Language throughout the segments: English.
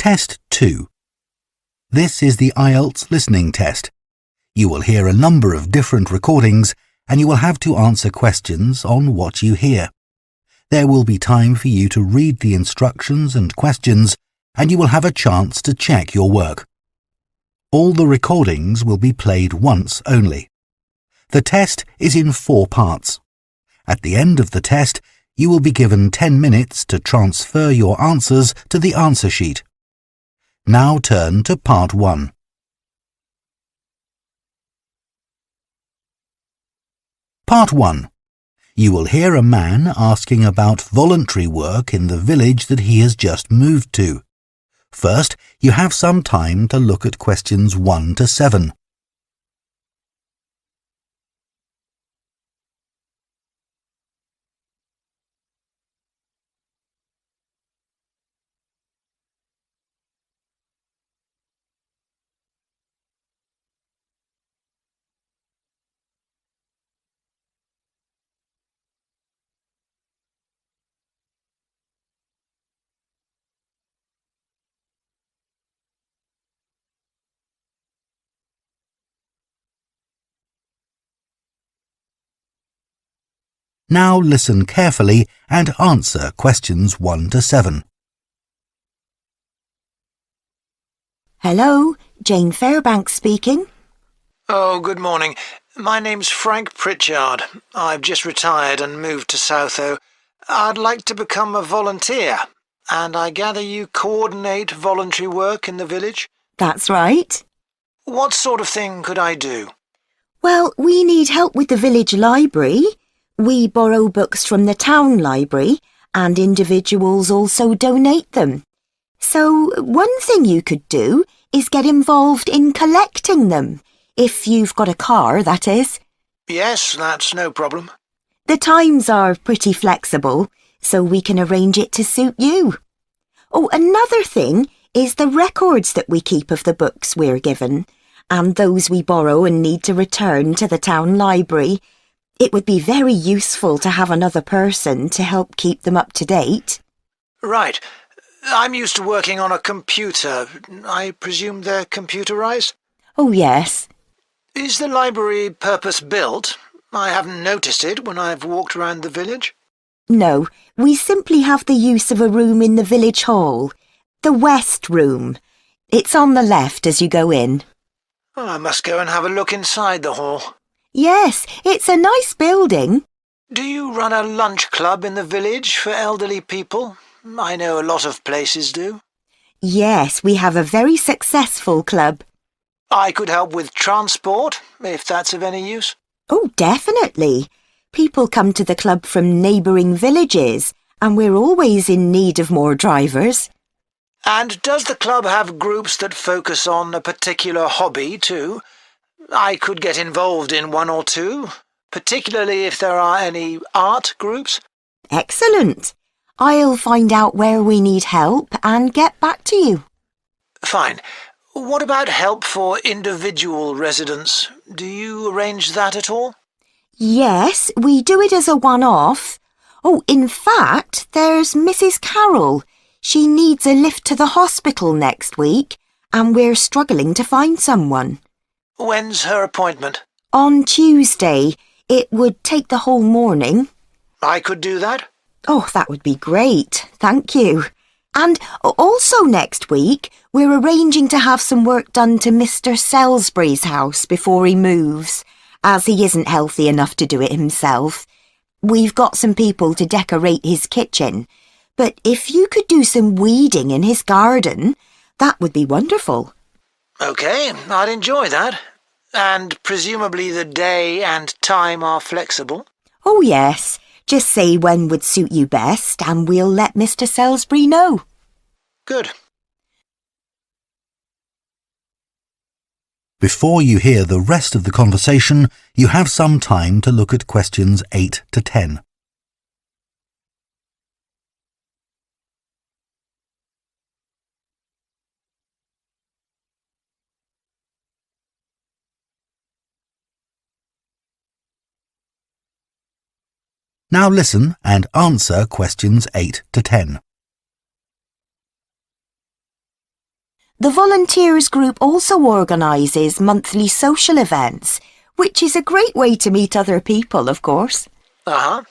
Test 2. This is the IELTS listening test. You will hear a number of different recordings and you will have to answer questions on what you hear. There will be time for you to read the instructions and questions and you will have a chance to check your work. All the recordings will be played once only. The test is in 4 parts. At the end of the test, you will be given 10 minutes to transfer your answers to the answer sheet. Now turn to Part 1. Part 1. You will hear a man asking about voluntary work in the village that he has just moved to. First, you have some time to look at questions 1 to 7. Now listen carefully and answer questions 1 to 7. Hello, Jane Fairbanks speaking. Oh, good morning. My name's Frank Pritchard. I've just retired and moved to Southoe. I'd like to become a volunteer, and I gather you coordinate voluntary work in the village? That's right. What sort of thing could I do? Well, we need help with the village library. We borrow books from the town library, and individuals also donate them. So one thing you could do is get involved in collecting them, if you've got a car, that is. Yes, that's no problem. The times are pretty flexible, so we can arrange it to suit you. Oh, another thing is the records that we keep of the books we're given, and those we borrow and need to return to the town library. It would be very useful to have another person to help keep them up to date. Right. I'm used to working on a computer. I presume they're computerized? Oh, yes. Is the library purpose-built? I haven't noticed it when I've walked around the village. No, we simply have the use of a room in the village hall. The West Room. It's on the left as you go in. Oh, I must go and have a look inside the hall. Yes, it's a nice building. Do you run a lunch club in the village for elderly people? I know a lot of places do. Yes, we have a very successful club. I could help with transport, if that's of any use. Oh, definitely. People come to the club from neighbouring villages, and we're always in need of more drivers. And does the club have groups that focus on a particular hobby too? I could get involved in 1 or 2, particularly if there are any art groups. Excellent. I'll find out where we need help and get back to you. Fine. What about help for individual residents? Do you arrange that at all? Yes, we do it as a one-off. Oh, in fact, there's Mrs. Carroll. She needs a lift to the hospital next week, and we're struggling to find someone. When's her appointment? On Tuesday. It would take the whole morning. I could do that? Oh, that would be great. Thank you. And also next week, we're arranging to have some work done to Mr. Salisbury's house before he moves, as he isn't healthy enough to do it himself. We've got some people to decorate his kitchen, but if you could do some weeding in his garden, that would be wonderful. OK, I'd enjoy that. And presumably the day and time are flexible? Oh, yes. Just say when would suit you best and we'll let Mr. Salisbury know. Good. Before you hear the rest of the conversation, you have some time to look at questions 8 to 10. Now listen and answer questions 8 to 10. The volunteers group also organises monthly social events, which is a great way to meet other people, of course. Uh-huh.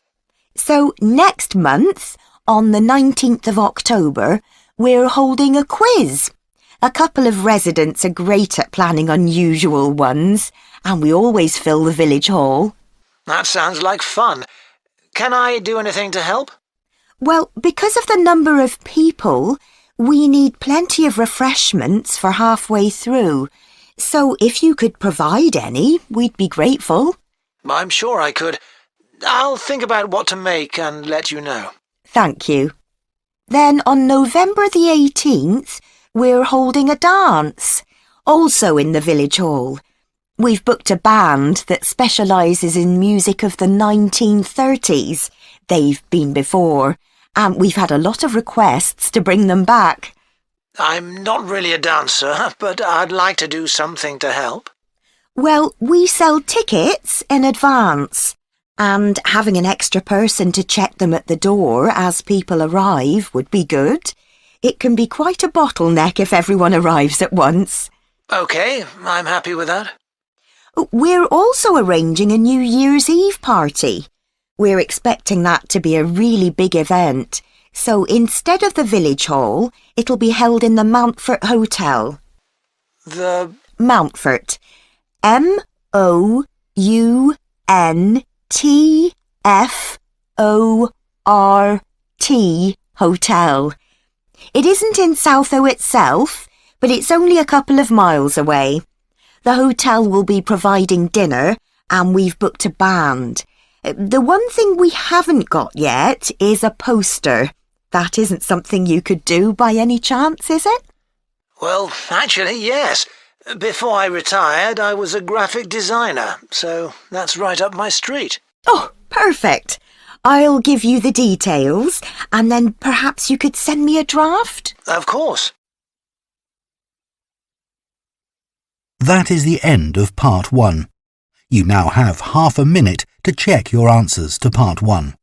So next month, on the 19th of October, we're holding a quiz. A couple of residents are great at planning unusual ones, and we always fill the village hall. That sounds like fun. Can I do anything to help? Well, because of the number of people, we need plenty of refreshments for halfway through. So if you could provide any, we'd be grateful. I'm sure I could. I'll think about what to make and let you know. Thank you. Then on November the 18th, we're holding a dance, also in the village hall. We've booked a band that specialises in music of the 1930s. They've been before, and we've had a lot of requests to bring them back. I'm not really a dancer, but I'd like to do something to help. Well, we sell tickets in advance, and having an extra person to check them at the door as people arrive would be good. It can be quite a bottleneck if everyone arrives at once. OK, I'm happy with that. We're also arranging a New Year's Eve party. We're expecting that to be a really big event, so instead of the village hall, it'll be held in the Mountfort Hotel. The... Mountfort. M-O-U-N-T-F-O-R-T Hotel. It isn't in Southoe itself, but it's only a couple of miles away. The hotel will be providing dinner, and we've booked a band. The one thing we haven't got yet is a poster. That isn't something you could do by any chance, is it? Well, actually, yes. Before I retired, I was a graphic designer, so that's right up my street. Oh, perfect. I'll give you the details, and then perhaps you could send me a draft? Of course. That is the end of Part 1. You now have half a minute to check your answers to Part 1.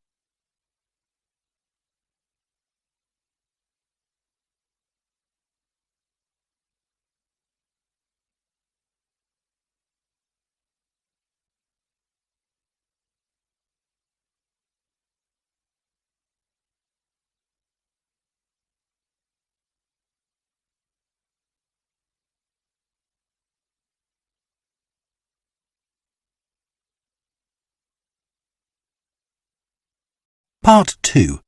Part 2.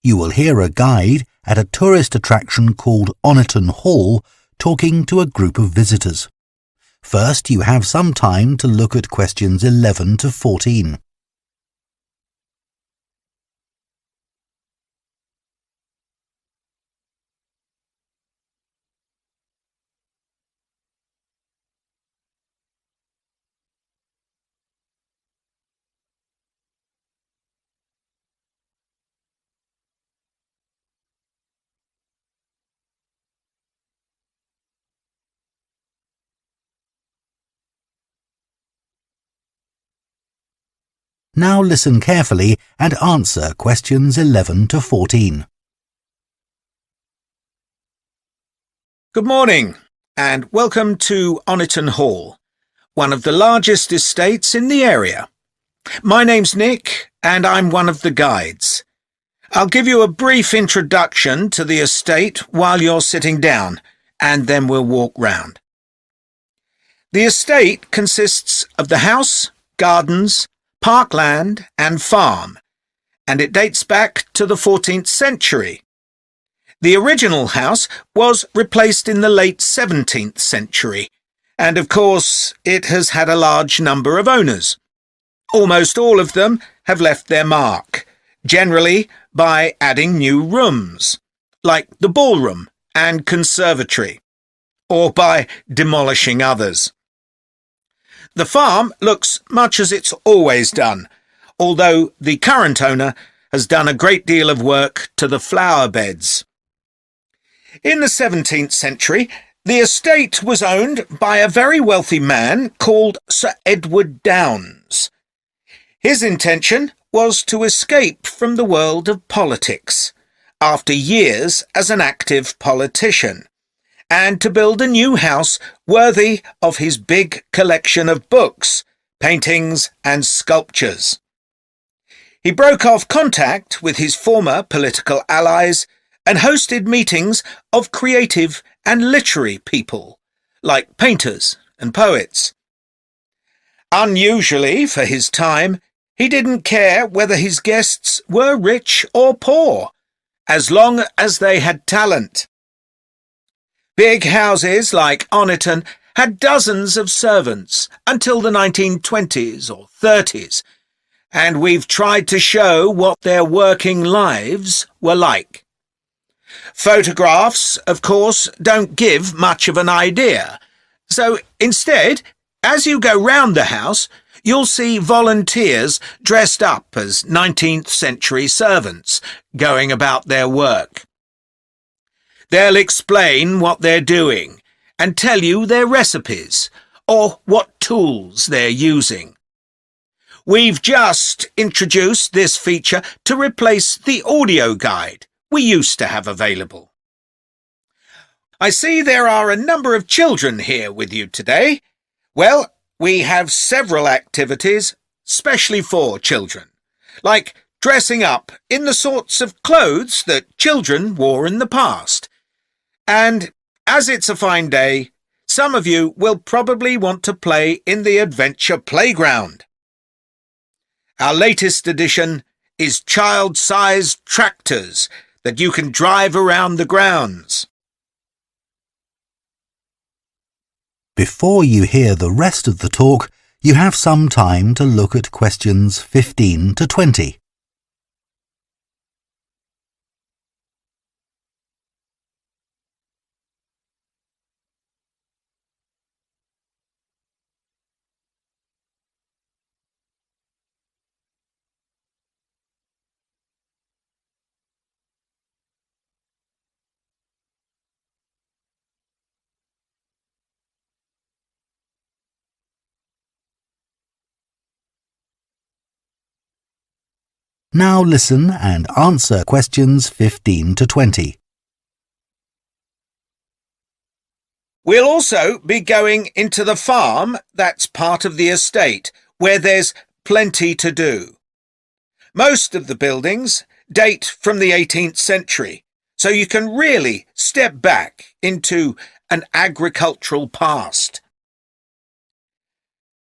You will hear a guide at a tourist attraction called Oniton Hall talking to a group of visitors. First, you have some time to look at questions 11 to 14. Now listen carefully and answer questions 11 to 14. Good morning, and welcome to Oniton Hall, one of the largest estates in the area. My name's Nick, and I'm one of the guides. I'll give you a brief introduction to the estate while you're sitting down, and then we'll walk round. The estate consists of the house, gardens, parkland and farm, and it dates back to the 14th century. The original house was replaced in the late 17th century, and of course it has had a large number of owners. Almost all of them have left their mark, generally by adding new rooms, like the ballroom and conservatory, or by demolishing others. The farm looks much as it's always done, although the current owner has done a great deal of work to the flower beds. In the 17th century, the estate was owned by a very wealthy man called Sir Edward Downes. His intention was to escape from the world of politics after years as an active politician, and to build a new house worthy of his big collection of books, paintings and sculptures. He broke off contact with his former political allies and hosted meetings of creative and literary people, like painters and poets. Unusually for his time, he didn't care whether his guests were rich or poor, as long as they had talent. Big houses like Oniton had dozens of servants until the 1920s or 30s, and we've tried to show what their working lives were like. Photographs, of course, don't give much of an idea, so instead, as you go round the house, you'll see volunteers dressed up as 19th century servants going about their work. They'll explain what they're doing and tell you their recipes or what tools they're using. We've just introduced this feature to replace the audio guide we used to have available. I see there are a number of children here with you today. Well, we have several activities specially for children, like dressing up in the sorts of clothes that children wore in the past. And as it's a fine day, some of you will probably want to play in the adventure playground. Our latest addition is child-sized tractors that you can drive around the grounds. Before you hear the rest of the talk, you have some time to look at questions 15 to 20. Now listen and answer questions 15 to 20. We'll also be going into the farm that's part of the estate, where there's plenty to do. Most of the buildings date from the 18th century, so you can really step back into an agricultural past.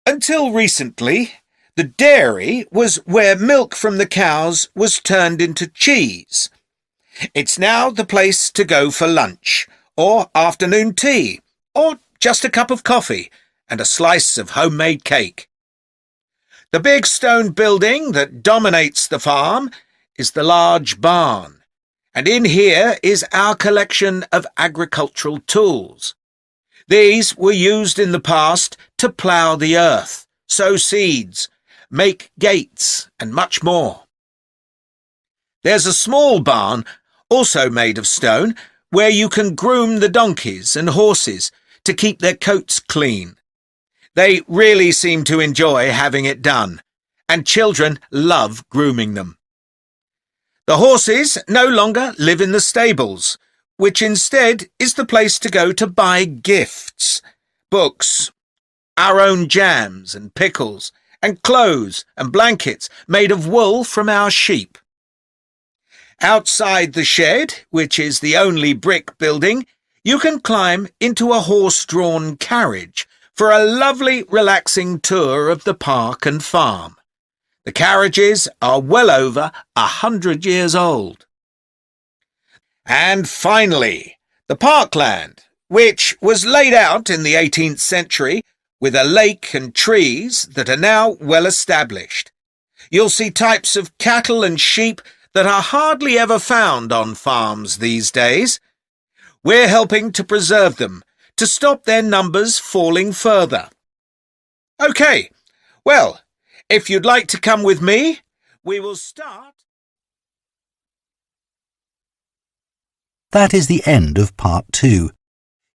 Until recently, the dairy was where milk from the cows was turned into cheese. It's now the place to go for lunch, or afternoon tea, or just a cup of coffee and a slice of homemade cake. The big stone building that dominates the farm is the large barn, and in here is our collection of agricultural tools. These were used in the past to plough the earth, sow seeds, make gates, and much more. There's a small barn, also made of stone, where you can groom the donkeys and horses to keep their coats clean. They really seem to enjoy having it done, and children love grooming them. The horses no longer live in the stables, which instead is the place to go to buy gifts, books, our own jams and pickles, and clothes and blankets made of wool from our sheep. Outside the shed, which is the only brick building, you can climb into a horse-drawn carriage for a lovely, relaxing tour of the park and farm. The carriages are well over 100 years old. And finally, the parkland, which was laid out in the 18th century with a lake and trees that are now well established. You'll see types of cattle and sheep that are hardly ever found on farms these days. We're helping to preserve them, to stop their numbers falling further. OK, well, if you'd like to come with me, we will start. That is the end of Part 2.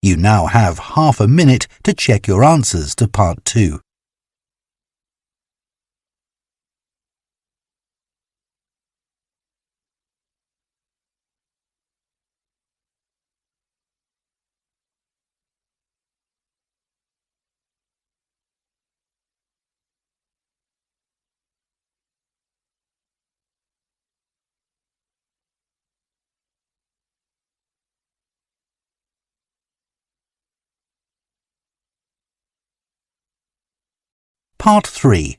You now have half a minute to check your answers to Part 2. Part 3.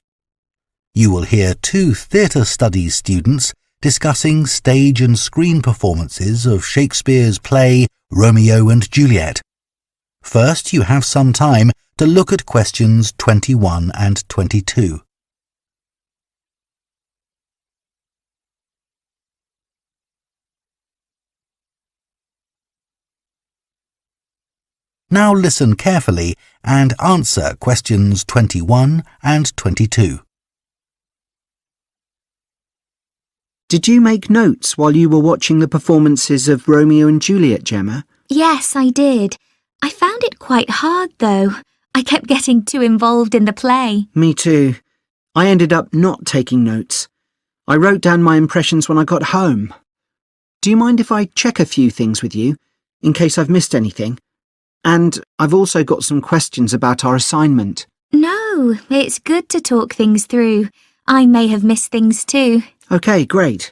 You will hear 2 theatre studies students discussing stage and screen performances of Shakespeare's play Romeo and Juliet. First, you have some time to look at questions 21 and 22. Now listen carefully and answer questions 21 and 22. Did you make notes while you were watching the performances of Romeo and Juliet, Gemma? Yes, I did. I found it quite hard, though. I kept getting too involved in the play. Me too. I ended up not taking notes. I wrote down my impressions when I got home. Do you mind if I check a few things with you, in case I've missed anything? And I've also got some questions about our assignment. No, it's good to talk things through. I may have missed things too. OK, great.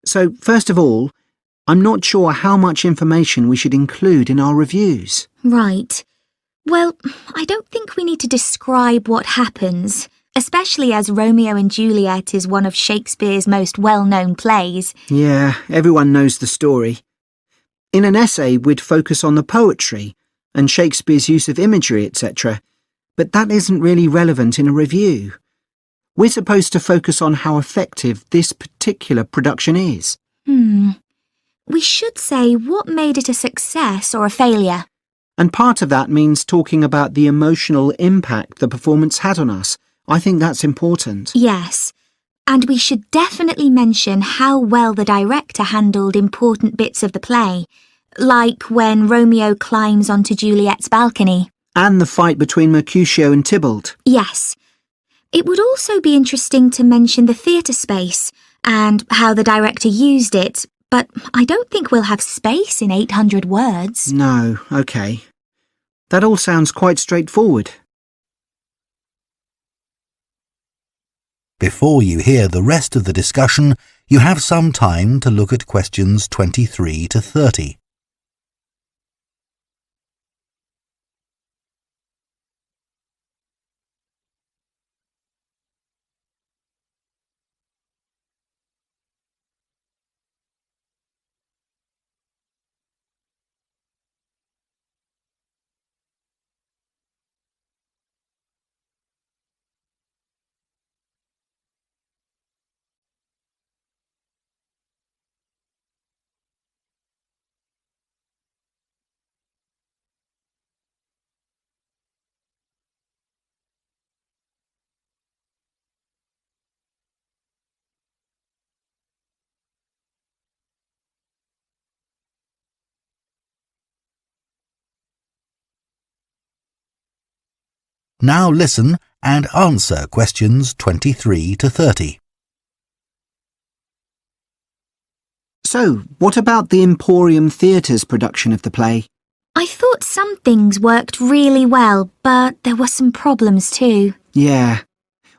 So, first of all, I'm not sure how much information we should include in our reviews. Right. Well, I don't think we need to describe what happens, especially as Romeo and Juliet is one of Shakespeare's most well-known plays. Yeah, everyone knows the story. In an essay, we'd focus on the poetry and Shakespeare's use of imagery, etc. But that isn't really relevant in a review. We're supposed to focus on how effective this particular production is. We should say what made it a success or a failure. And part of that means talking about the emotional impact the performance had on us. I think that's important. Yes. And we should definitely mention how well the director handled important bits of the play, like when Romeo climbs onto Juliet's balcony. And the fight between Mercutio and Tybalt. Yes. It would also be interesting to mention the theatre space and how the director used it, but I don't think we'll have space in 800 words. No, OK. That all sounds quite straightforward. Before you hear the rest of the discussion, you have some time to look at questions 23 to 30. Now listen and answer questions 23 to 30. So, what about the Emporium Theatre's production of the play? I thought some things worked really well, but there were some problems too. Yeah.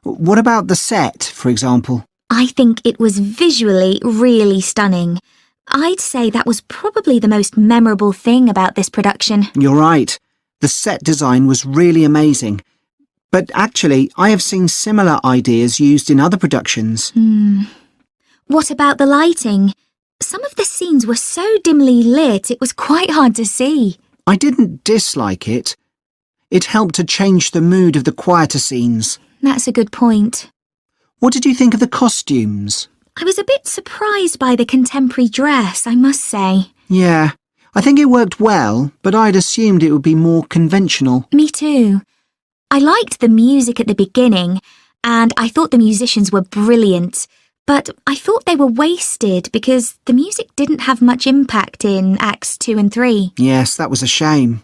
What about the set, for example? I think it was visually really stunning. I'd say that was probably the most memorable thing about this production. You're right. The set design was really amazing. But actually, I have seen similar ideas used in other productions. What about the lighting? Some of the scenes were so dimly lit, it was quite hard to see. I didn't dislike it. It helped to change the mood of the quieter scenes. That's a good point. What did you think of the costumes? I was a bit surprised by the contemporary dress, I must say. Yeah, I think it worked well, but I'd assumed it would be more conventional. Me too. I liked the music at the beginning, and I thought the musicians were brilliant, but I thought they were wasted because the music didn't have much impact in Acts 2 and 3. Yes, that was a shame.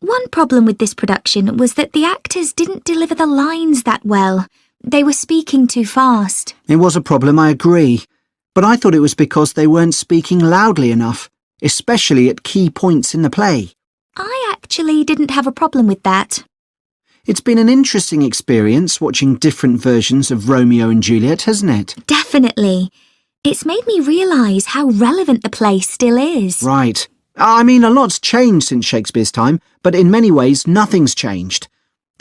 One problem with this production was that the actors didn't deliver the lines that well. They were speaking too fast. It was a problem, I agree. But I thought it was because they weren't speaking loudly enough, especially at key points in the play. I actually didn't have a problem with that. It's been an interesting experience watching different versions of Romeo and Juliet, hasn't it? Definitely. It's made me realise how relevant the play still is. Right. I mean, a lot's changed since Shakespeare's time, but in many ways nothing's changed.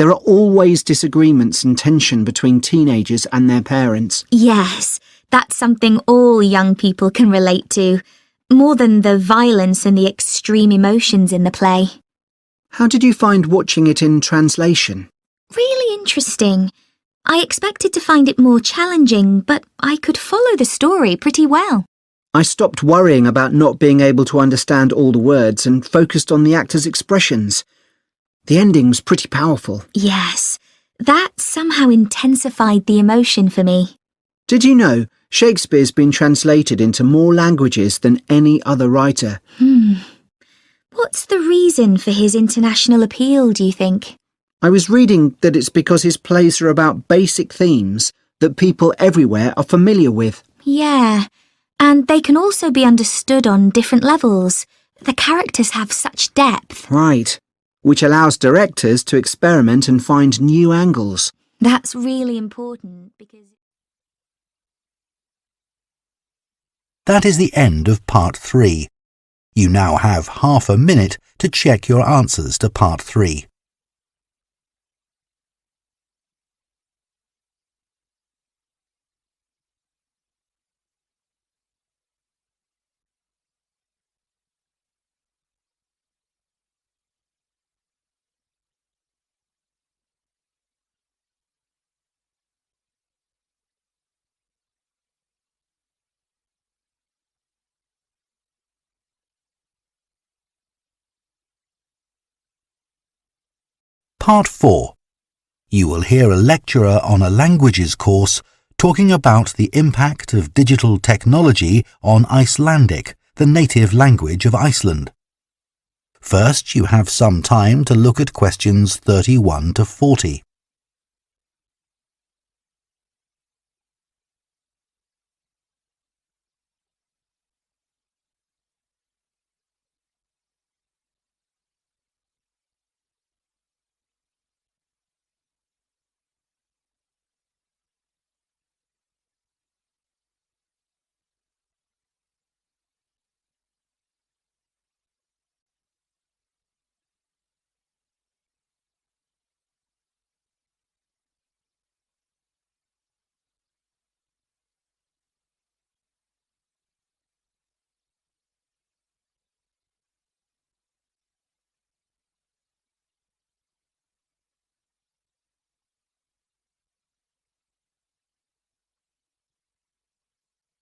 There are always disagreements and tension between teenagers and their parents. Yes, that's something all young people can relate to, more than the violence and the extreme emotions in the play. How did you find watching it in translation? Really interesting. I expected to find it more challenging, but I could follow the story pretty well. I stopped worrying about not being able to understand all the words and focused on the actors' expressions. The ending was pretty powerful. Yes, that somehow intensified the emotion for me. Did you know Shakespeare's been translated into more languages than any other writer? What's the reason for his international appeal, do you think? I was reading that it's because his plays are about basic themes that people everywhere are familiar with. Yeah, and they can also be understood on different levels. The characters have such depth. Right, which allows directors to experiment and find new angles. That's really important because... That is the end of Part 3. You now have half a minute to check your answers to Part 3. Part 4. You will hear a lecturer on a languages course talking about the impact of digital technology on Icelandic, the native language of Iceland. First, you have some time to look at questions 31 to 40.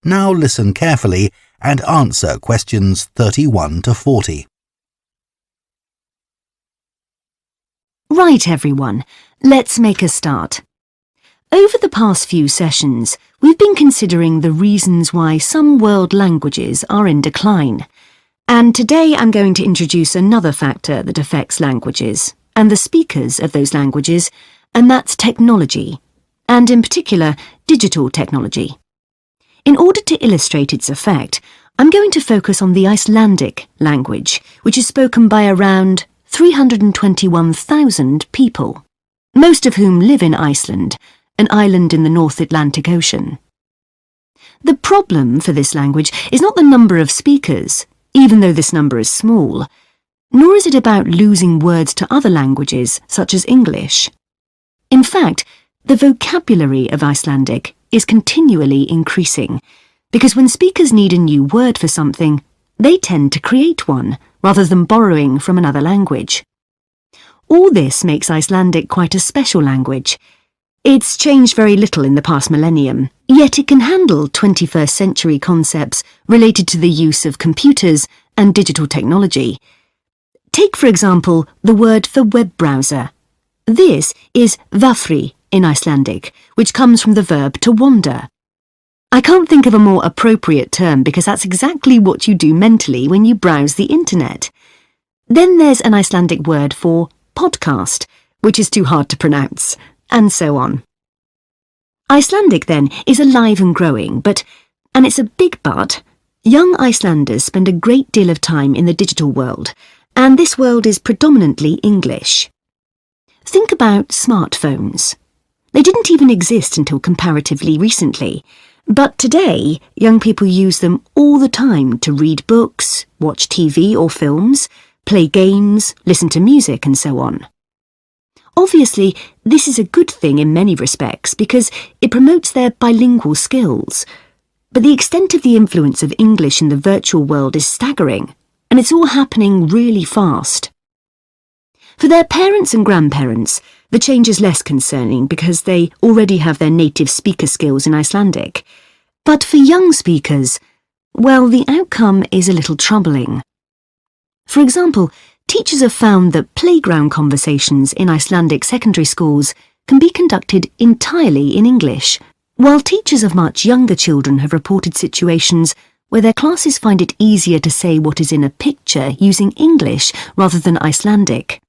Now listen carefully and answer questions 31 to 40. Right, everyone, let's make a start. Over the past few sessions, we've been considering the reasons why some world languages are in decline. And today I'm going to introduce another factor that affects languages and the speakers of those languages, and that's technology, and in particular, digital technology. In order to illustrate its effect, I'm going to focus on the Icelandic language, which is spoken by around 321,000 people, most of whom live in Iceland, an island in the North Atlantic Ocean. The problem for this language is not the number of speakers, even though this number is small, nor is it about losing words to other languages, such as English. In fact, the vocabulary of Icelandic is continually increasing, because when speakers need a new word for something, they tend to create one, rather than borrowing from another language. All this makes Icelandic quite a special language. It's changed very little in the past millennium, yet it can handle 21st century concepts related to the use of computers and digital technology. Take, for example, the word for web browser. This is vafri in Icelandic, which comes from the verb to wander. I can't think of a more appropriate term because that's exactly what you do mentally when you browse the internet. Then there's an Icelandic word for podcast, which is too hard to pronounce, and so on. Icelandic, then, is alive and growing, and it's a big but, young Icelanders spend a great deal of time in the digital world, and this world is predominantly English. Think about smartphones. They didn't even exist until comparatively recently, but today young people use them all the time to read books, watch TV or films, play games, listen to music and so on. Obviously, this is a good thing in many respects because it promotes their bilingual skills. But the extent of the influence of English in the virtual world is staggering, and it's all happening really fast. For their parents and grandparents, the change is less concerning because they already have their native speaker skills in Icelandic. But for young speakers, well, the outcome is a little troubling. For example, teachers have found that playground conversations in Icelandic secondary schools can be conducted entirely in English, while teachers of much younger children have reported situations where their classes find it easier to say what is in a picture using English rather than Icelandic.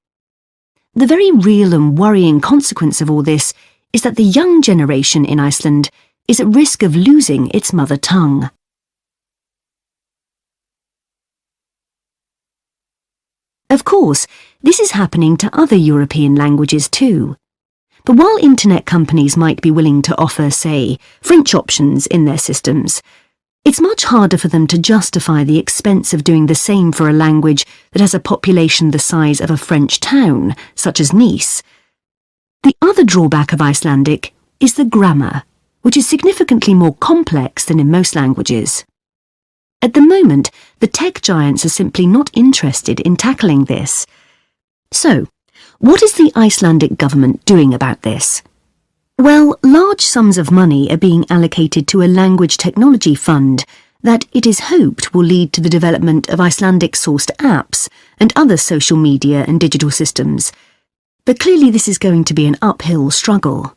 The very real and worrying consequence of all this is that the young generation in Iceland is at risk of losing its mother tongue. Of course, this is happening to other European languages too. But while internet companies might be willing to offer, say, French options in their systems, it's much harder for them to justify the expense of doing the same for a language that has a population the size of a French town, such as Nice. The other drawback of Icelandic is the grammar, which is significantly more complex than in most languages. At the moment, the tech giants are simply not interested in tackling this. So, what is the Icelandic government doing about this? Well, large sums of money are being allocated to a language technology fund that it is hoped will lead to the development of Icelandic-sourced apps and other social media and digital systems. But clearly this is going to be an uphill struggle.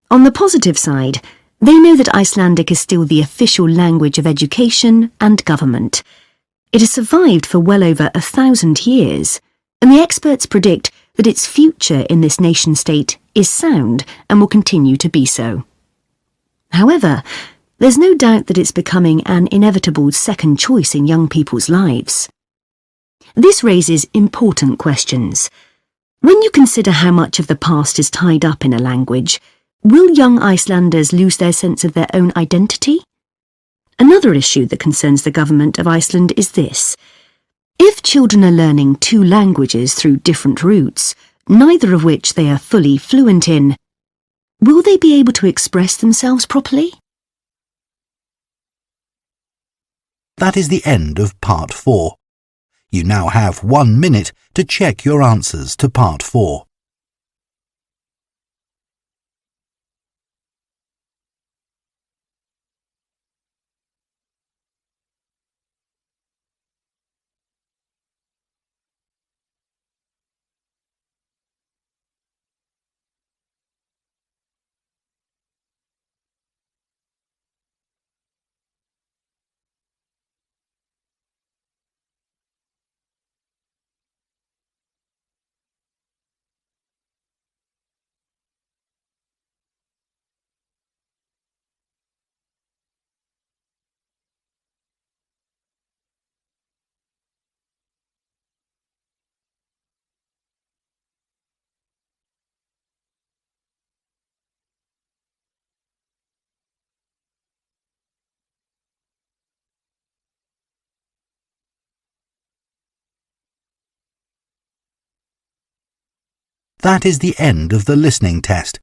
On the positive side, they know that Icelandic is still the official language of education and government. It has survived for well over 1,000 years, and the experts predict that its future in this nation-state is sound and will continue to be so. However, there's no doubt that it's becoming an inevitable second choice in young people's lives. This raises important questions. When you consider how much of the past is tied up in a language, will young Icelanders lose their sense of their own identity? Another issue that concerns the government of Iceland is this. If children are learning two languages through different routes, neither of which they are fully fluent in, will they be able to express themselves properly? That is the end of Part 4. You now have 1 minute to check your answers to Part 4. That is the end of the listening test.